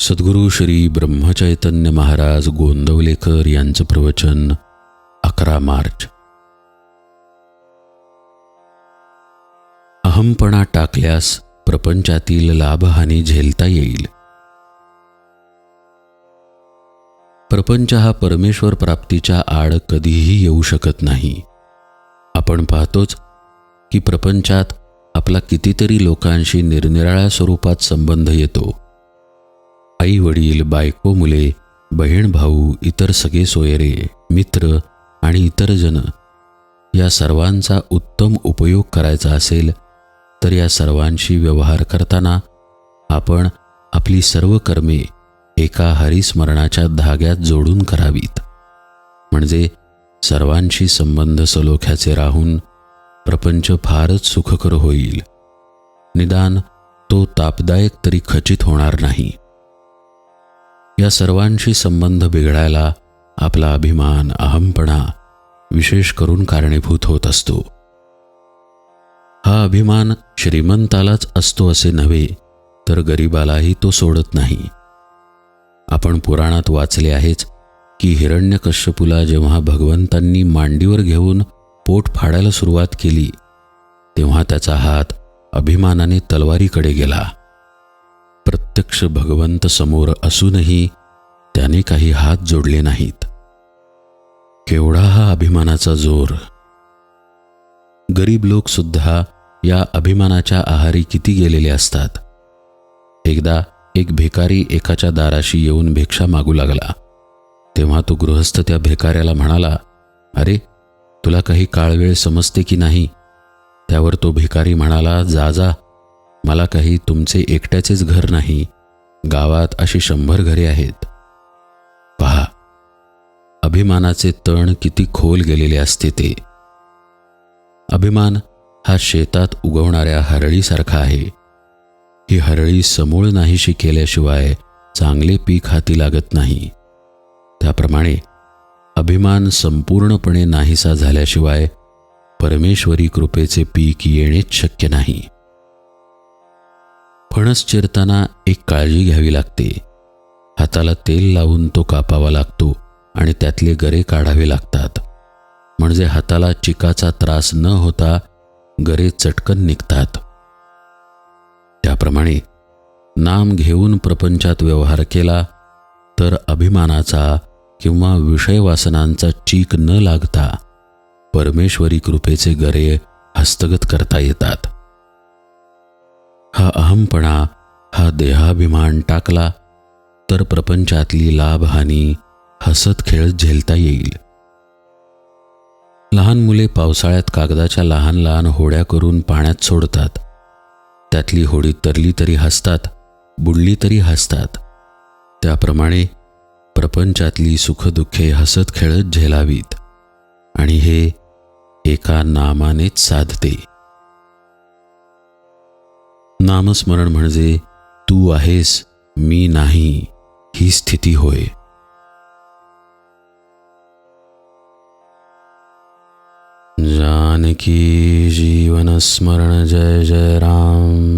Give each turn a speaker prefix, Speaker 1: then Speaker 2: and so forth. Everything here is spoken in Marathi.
Speaker 1: सद्गुरू श्री ब्रह्मचैतन्य महाराज गोंदवलेकर यांचं प्रवचन 11 मार्च. अहंपणा टाकल्यास प्रपंचातील लाभहानी झेलता येईल. प्रपंच हा परमेश्वर प्राप्तीच्या आड कधीही येऊ शकत नाही. आपण पाहतोच की प्रपंचात आपला कितीतरी लोकांशी निरनिराळ्या स्वरूपात संबंध येतो. आई वडील, बायको मुले, बहीण भाऊ, इतर सगळे सोयरे, मित्र आणि इतर जन या सर्वांचा उत्तम उपयोग करायचा असेल तर या सर्वांशी व्यवहार करताना आपण आपली सर्व कर्मे एका हरिस्मरणाच्या धाग्यात जोडून करावीत. म्हणजे सर्वांशी संबंध सलोख्याचे राहून प्रपंच फारच सुखकर होईल. निदान तो तापदायक तरी खचित होणार नाही. या सर्वांशी संबंध बिघडायला आपला अभिमान, अहंपणा विशेष करून कारणीभूत होत असतो. हा अभिमान श्रीमंतालाच असतो असे नव्हे तर गरिबालाही तो सोडत नाही. आपण पुराणात वाचले आहेच की हिरण्यकश्यपूला जेव्हा भगवंतांनी मांडीवर घेऊन पोट फाडायला सुरुवात केली तेव्हा त्याचा हात अभिमानाने तलवारीकडे गेला. प्रत्यक्ष भगवंत समोर असूनही त्याने काही हात जोडले नाहीत. केवढा हा अभिमानाचा जोर! गरीब लोक सुद्धा या अभिमानाच्या आहारी किती गेलेले असतात. एकदा एक भिकारी एकाच्या दाराशी येऊन भिक्षा मागू लागला. तेव्हा तो गृहस्थ त्या भिकाऱ्याला म्हणाला, "अरे, तुला काही काळवेळ समजते की नाही?" त्यावर तो भिकारी म्हणाला, जा, मला काही तुमचे एकट्याचेच घर नाही, गावात अशी 100 घरे आहेत." पहा, अभिमानाचे तण किती खोल गेलेले असते ते. अभिमान हा शेतात उगवणाऱ्या हरळीसारखा आहे. ही हरळी समूळ नाहीशी केल्याशिवाय चांगले पीक हाती लागत नाही. त्याप्रमाणे अभिमान संपूर्णपणे नाहीसा झाल्याशिवाय परमेश्वरी कृपेचे पीक येणेच शक्य नाही. फणस चिरताना एक काळजी घ्यावी लागते. हाताला तेल लावून तो कापावा लागतो आणि त्यातले गरे काढावे लागतात. म्हणजे हाताला चिकाचा त्रास न होता गरे चटकन निघतात. त्याप्रमाणे नाम घेऊन प्रपंचात व्यवहार केला तर अभिमानाचा किंवा विषयवासनांचा चीक न लागता परमेश्वरी कृपेचे गरे हस्तगत करता येतात. हा अहंपणा, हा देहाभिमान टाकला तर प्रपंचातली लाभहानी हसत खेळत झेलता येईल. लहान मुले पावसाळ्यात कागदाच्या लहान लहान होड्या करून पाण्यात सोडतात. त्यातली होडी तरली तरी हसतात, बुडली तरी हसतात. त्याप्रमाणे प्रपंचातली सुखदुःखे हसत खेळत झेलावीत आणि हे एका नामानेच साधते. नामस्मरण म्हणजे तू आहेस, मी नाही ही स्थिती होय. जानकी जीवन स्मरण जय जय राम.